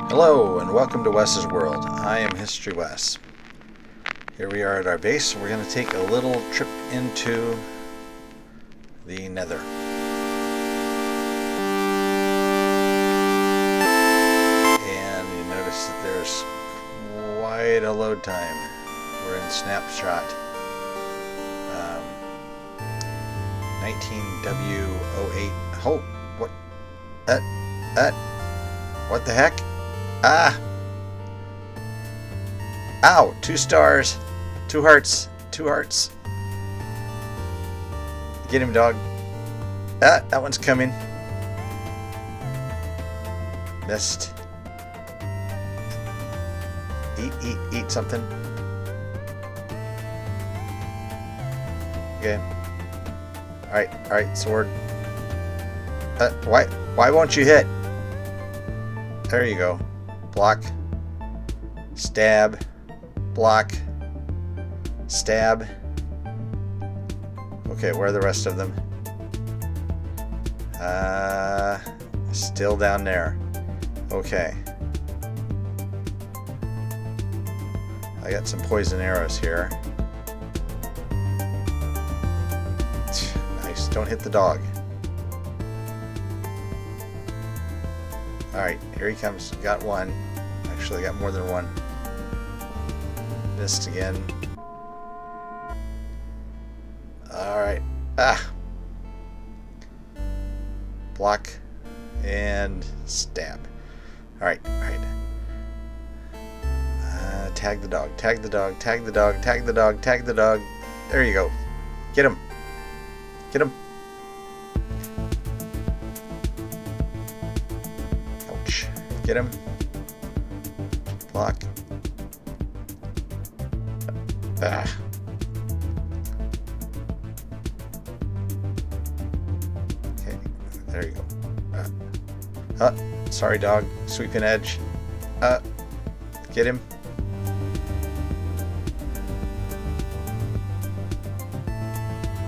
Hello and welcome to Wes's World. I am HistoryWes. Here we are at our base. We're going to take a little trip into the Nether. And you notice that there's quite a load time. We're in snapshot 19W08. Oh, what? What the heck? Ah! Ow! 2 stars. 2 hearts. 2 hearts. Get him, dog. Ah, that one's coming. Missed. Eat something. Okay. Alright, sword. Why won't you hit? There you go. Block. Stab. Block. Stab. Okay, where are the rest of them? Still down there. Okay. I got some poison arrows here. Nice. Don't hit the dog. Alright, here he comes. Got one. Actually, got more than one. Missed again. Alright. Ah! Block. And stab. Alright. Tag the dog. Tag the dog. Tag the dog. Tag the dog. Tag the dog. There you go. Get him. Get him. Get him. Block. Ah. Okay, there you go. Sorry, dog. Sweeping edge. Get him.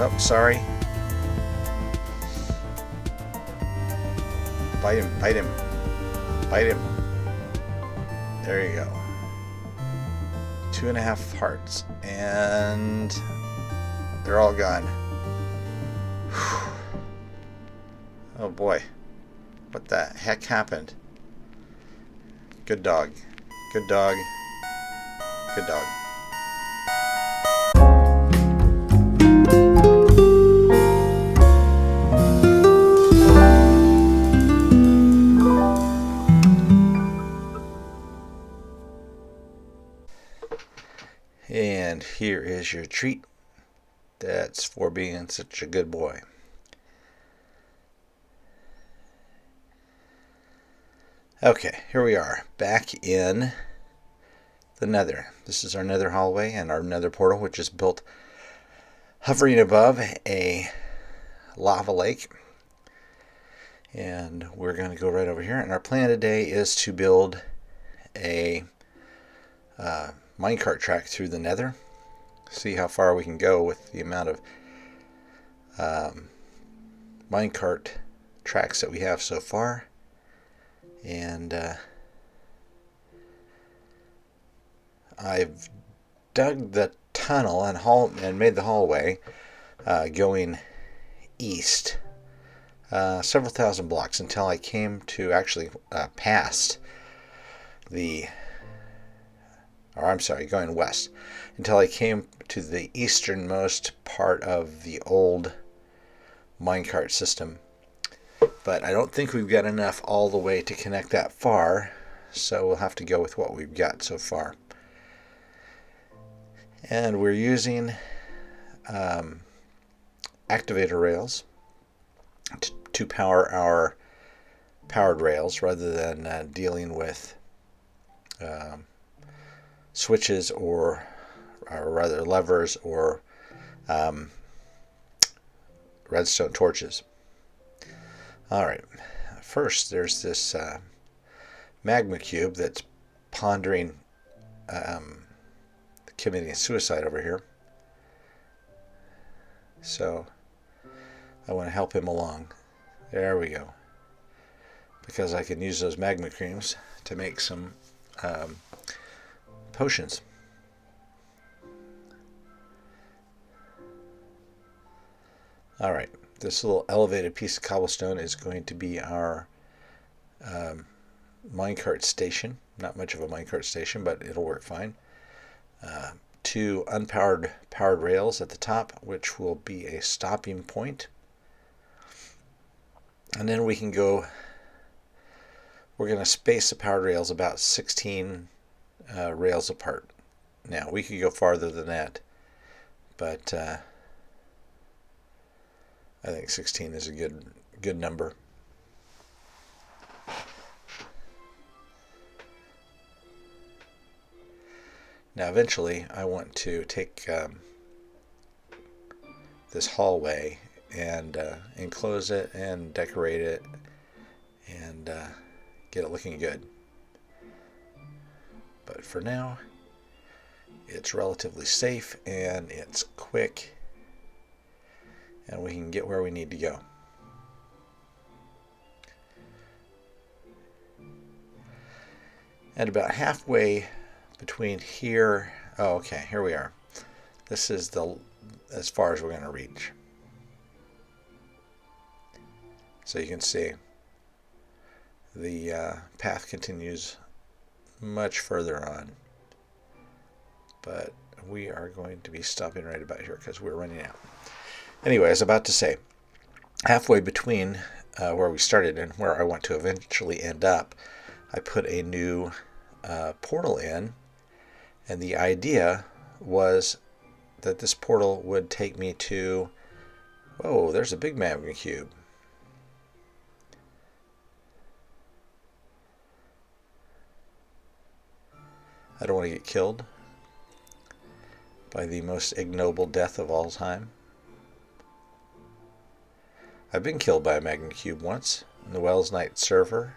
Oh, sorry. Bite him. Bite him. Bite him. There you go. 2.5 hearts. And they're all gone. Whew. Oh boy. What the heck happened? Good dog. Good dog. Good dog. And here is your treat. That's for being such a good boy. Okay, here we are, back in the Nether. This is our Nether hallway and our Nether portal, which is built hovering above a lava lake. And we're going to go right over here. And our plan today is to build a minecart track through the Nether. See how far we can go with the amount of minecart tracks that we have so far. And I've dug the tunnel and made the hallway going east several thousand blocks until I came to actually past the going west until I came to the easternmost part of the old minecart system. But I don't think we've got enough all the way to connect that far, so we'll have to go with what we've got so far. And we're using activator rails to power our powered rails rather than dealing with switches or rather levers or redstone torches. Alright, first there's this magma cube that's pondering committing suicide over here. So I want to help him along. There we go. because I can use those magma creams to make some potions. Alright, this little elevated piece of cobblestone is going to be our minecart station. Not much of a minecart station, but it'll work fine. 2 unpowered powered rails at the top, which will be a stopping point. And then we can go, we're going to space the powered rails about 16 rails apart. Now, we could go farther than that, but I think 16 is a good number. Now, eventually, I want to take this hallway and enclose it and decorate it and get it looking good. But for now, it's relatively safe and it's quick, and we can get where we need to go. And about halfway between here, oh, okay, here we are. This is as far as we're going to reach. So you can see the path continues much further on, but we are going to be stopping right about here because we're running out. Anyway, I was about to say, halfway between where we started and where I want to eventually end up, I put a new portal in, and the idea was that this portal would take me to, whoa, there's a big magma cube. I don't want to get killed by the most ignoble death of all time. I've been killed by a magma cube once in the Wells Night server,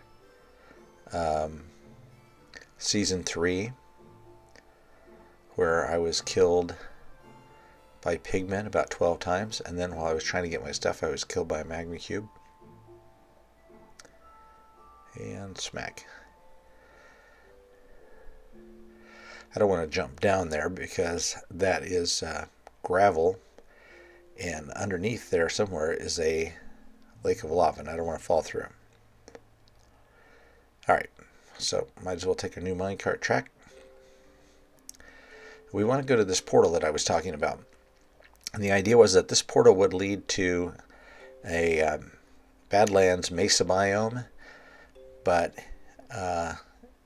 season 3, where I was killed by pigmen about 12 times, and then while I was trying to get my stuff, I was killed by a magma cube. And smack. I don't want to jump down there because that is gravel, and underneath there somewhere is a lake of lava, and I don't want to fall through. Alright, so might as well take a new minecart track. We want to go to this portal that I was talking about. And the idea was that this portal would lead to a Badlands Mesa biome, but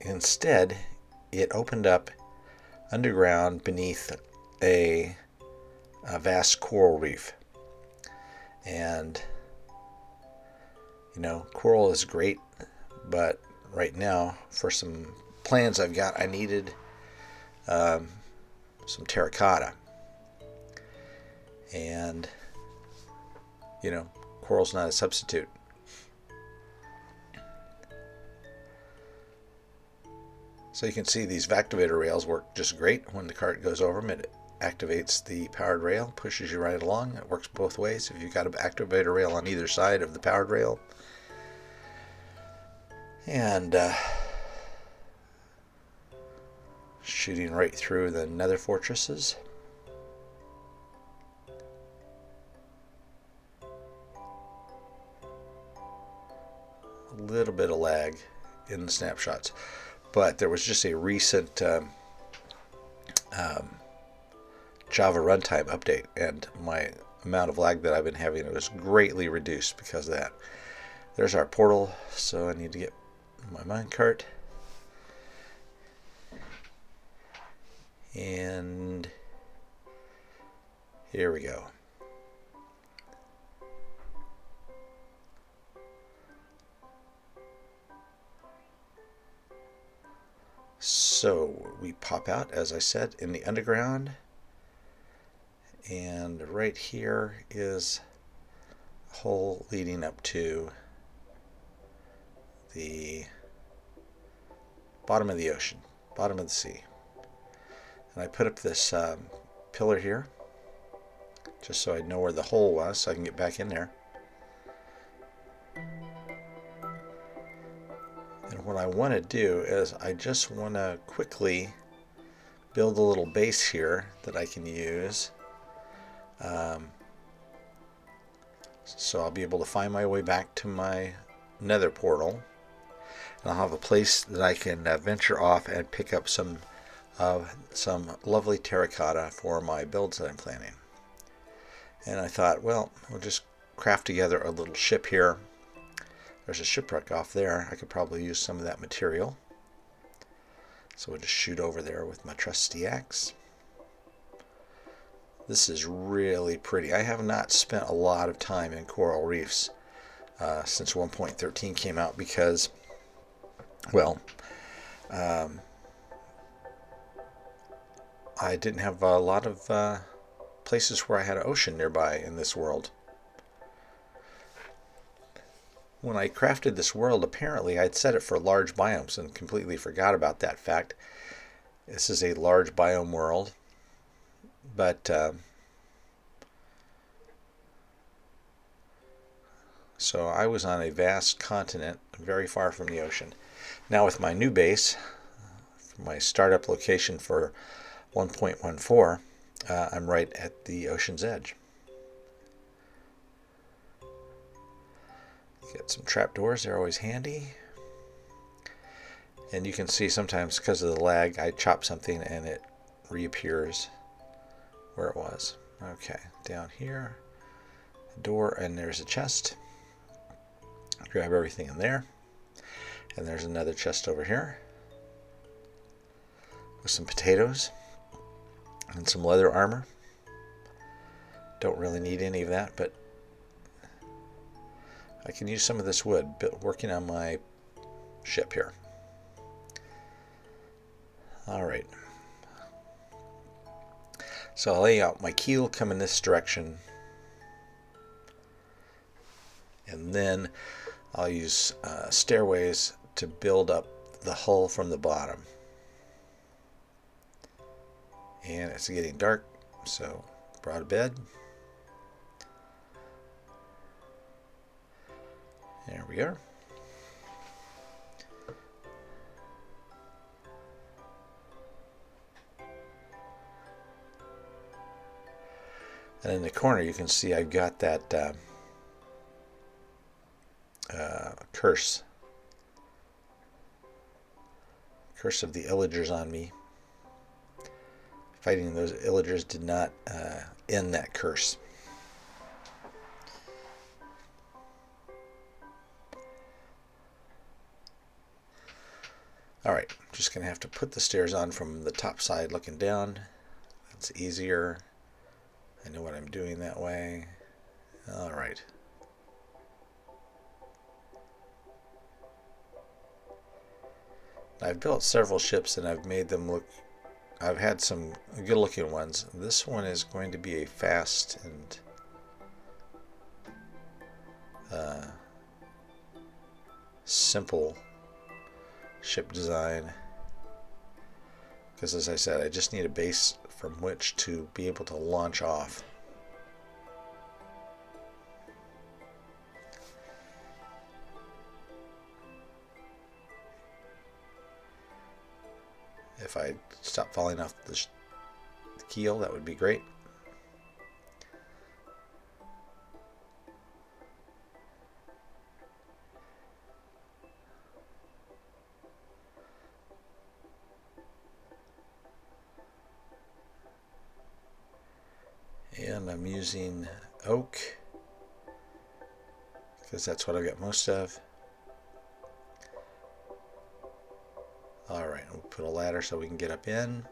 instead it opened up underground beneath a vast coral reef. And you know, coral is great, but right now for some plans I've got, I needed some terracotta, and you know, coral's not a substitute. So you can see these activator rails work just great. When the cart goes over them, it activates the powered rail, pushes you right along. It works both ways. If you've got an activator rail on either side of the powered rail, and shooting right through the Nether fortresses. A little bit of lag in the snapshots, but there was just a recent Java runtime update, and my amount of lag that I've been having was greatly reduced because of that. There's our portal, so I need to get my minecart. And here we go. So we pop out, as I said, in the underground, and right here is a hole leading up to the bottom of the ocean, bottom of the sea. And I put up this pillar here just so I know where the hole was so I can get back in there. what I want to do is I just want to quickly build a little base here that I can use. So I'll be able to find my way back to my Nether portal. And I'll have a place that I can venture off and pick up some lovely terracotta for my builds that I'm planning. And I thought, well, we'll just craft together a little ship here. There's a shipwreck off there. I could probably use some of that material. So we'll just shoot over there with my trusty axe. This is really pretty. I have not spent a lot of time in coral reefs since 1.13 came out because, well, I didn't have a lot of places where I had an ocean nearby in this world. When I crafted this world, apparently I'd set it for large biomes and completely forgot about that fact. This is a large biome world, but so I was on a vast continent very far from the ocean. Now with my new base, my startup location for 1.14, I'm right at the ocean's edge. Get some trapdoors, they're always handy. And you can see sometimes because of the lag, I chop something and it reappears where it was. Okay, down here, door, and there's a chest. Grab everything in there. And there's another chest over here with some potatoes and some leather armor. Don't really need any of that, but I can use some of this wood working on my ship here. Alright. So I'll lay out my keel, come in this direction, and then I'll use stairways to build up the hull from the bottom. And it's getting dark, so brought a bed. There we are. And in the corner you can see I've got that curse of the Pillagers on me. Fighting those Pillagers did not end that curse. Alright, just going to have to put the stairs on from the top side looking down. That's easier. I know what I'm doing that way. Alright. I've built several ships and I've made them look, I've had some good looking ones. This one is going to be a fast and simple ship design, because as I said, I just need a base from which to be able to launch off. If I stop falling off the keel, that would be great. And I'm using oak because that's what I've got most of. Alright, we'll put a ladder so we can get up in.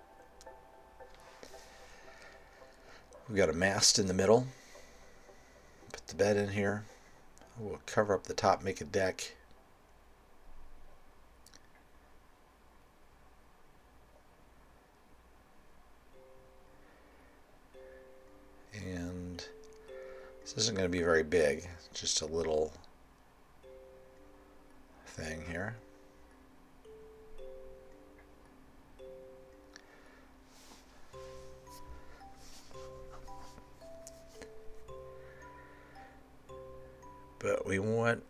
We've got a mast in the middle. Put the bed in here. We'll cover up the top, make a deck. And this isn't going to be very big, it's just a little thing here. But we want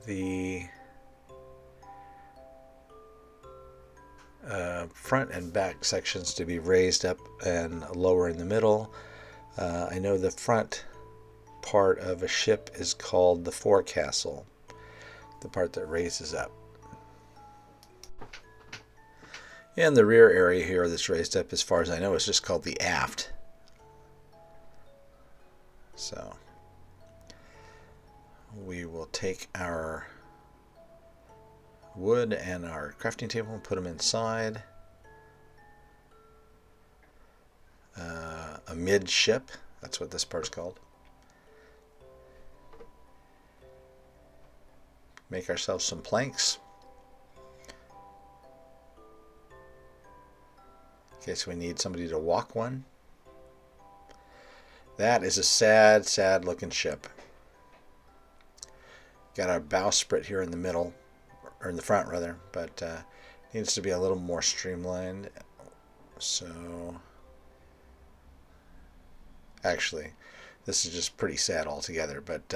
the front and back sections to be raised up and lower in the middle. I know the front part of a ship is called the forecastle, the part that raises up. And the rear area here that's raised up, as far as I know, is just called the aft. So we will take our wood and our crafting table and put them inside. A midship, that's what this part's called. Make ourselves some planks. In case we need somebody to walk one. That is a sad, sad looking ship. Got our bowsprit here in the middle, or in the front rather, but needs to be a little more streamlined. So actually, this is just pretty sad altogether, but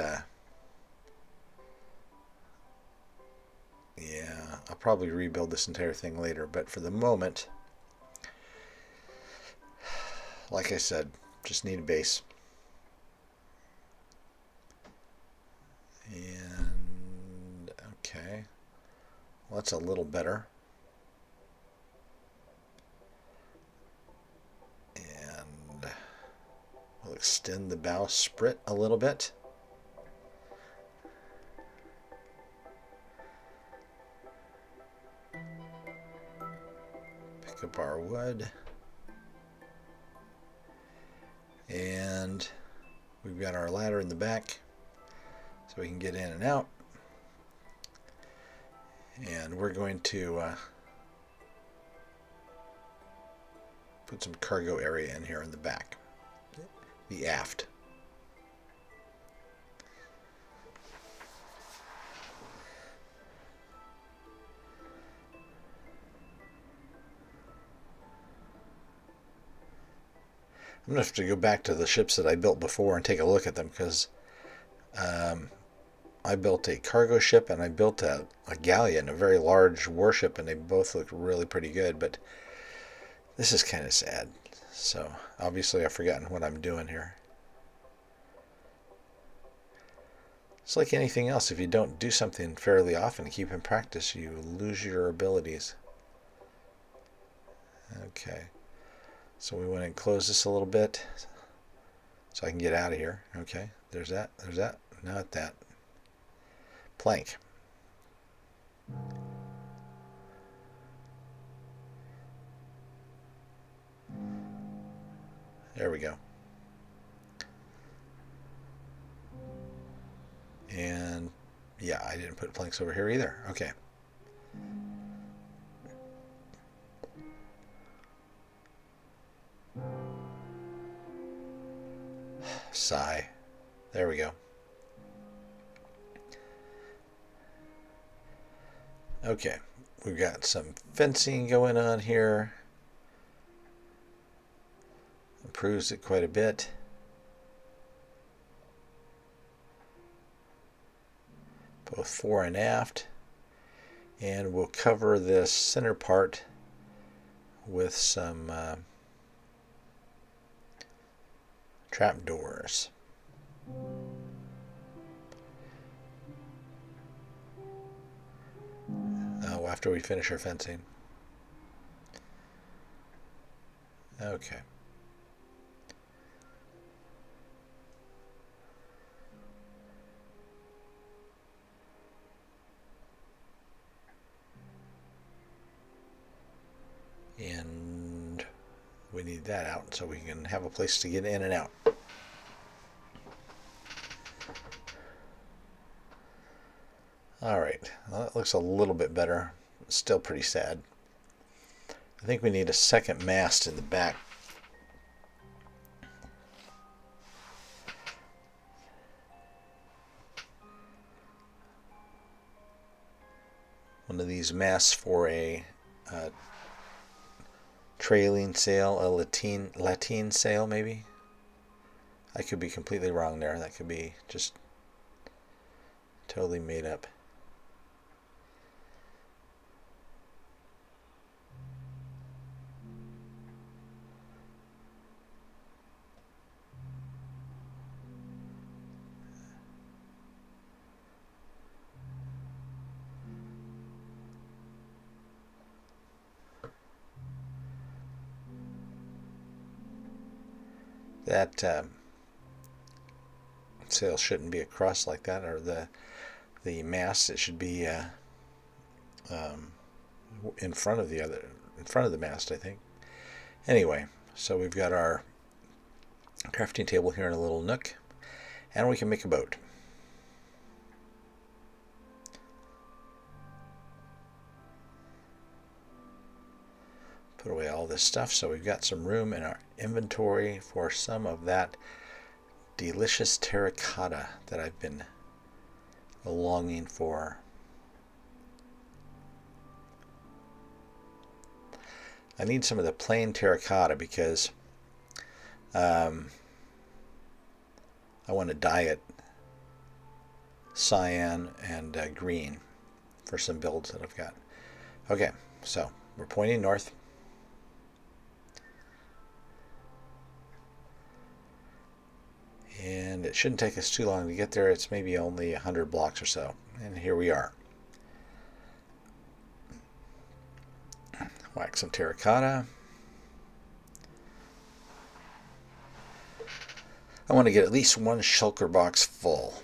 yeah, I'll probably rebuild this entire thing later, but for the moment, like I said, just need a base. And okay, well, that's a little better. And we'll extend the bowsprit a little bit. Pick up our wood. And we've got our ladder in the back so we can get in and out. And we're going to put some cargo area in here in the back, the aft. I'm going to have to go back to the ships that I built before and take a look at them, because I built a cargo ship and I built a galleon, a very large warship, and they both look really pretty good, but this is kind of sad. So obviously I've forgotten what I'm doing here. It's like anything else. If you don't do something fairly often, keep in practice, you lose your abilities. Okay. So we want to close this a little bit so I can get out of here. Okay, there's that, not that. Plank. There we go. And yeah, I didn't put planks over here either. Okay. Sigh. There we go. Okay, we've got some fencing going on here. Improves it quite a bit. Both fore and aft. And we'll cover this center part with some trap doors. After we finish our fencing. Okay. And we need that out so we can have a place to get in and out. Alright, well, that looks a little bit better. Still pretty sad. I think we need a second mast in the back. One of these masts for a trailing sail, a lateen sail maybe. I could be completely wrong there. That could be just totally made up. That sail shouldn't be across like that, or the mast. It should be in front of the mast, I think. Anyway, so we've got our crafting table here in a little nook, and we can make a boat. Put away all this stuff so we've got some room in our inventory for some of that delicious terracotta that I've been longing for. I need some of the plain terracotta because I want to dye it cyan and green for some builds that I've got. Okay, so we're pointing north. And it shouldn't take us too long to get there. It's maybe only 100 blocks or so. And here we are. Whack some terracotta. I want to get at least one shulker box full.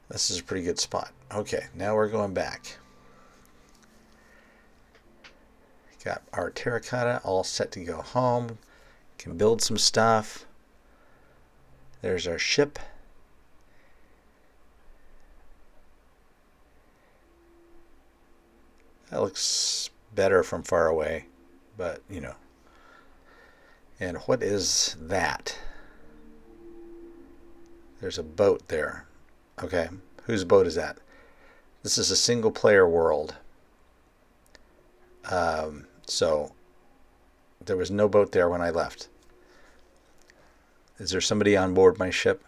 This is a pretty good spot. Okay, now we're going back. Got our terracotta all set to go home. Can build some stuff. There's our ship. That looks better from far away, but you know. And what is that? There's a boat there. Okay, whose boat is that? This is a single player world. So there was no boat there when I left. Is there somebody on board my ship?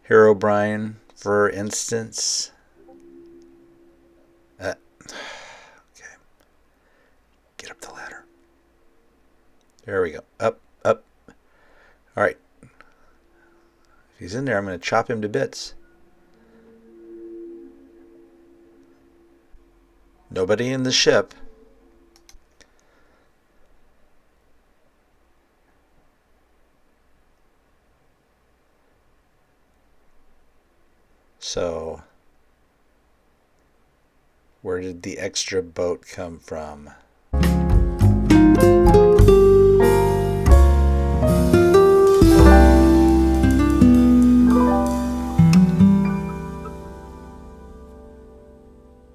Herobrine, for instance. Okay. Get up the ladder. There we go. Up, up. All right. If he's in there, I'm going to chop him to bits. Nobody in the ship. So, where did the extra boat come from?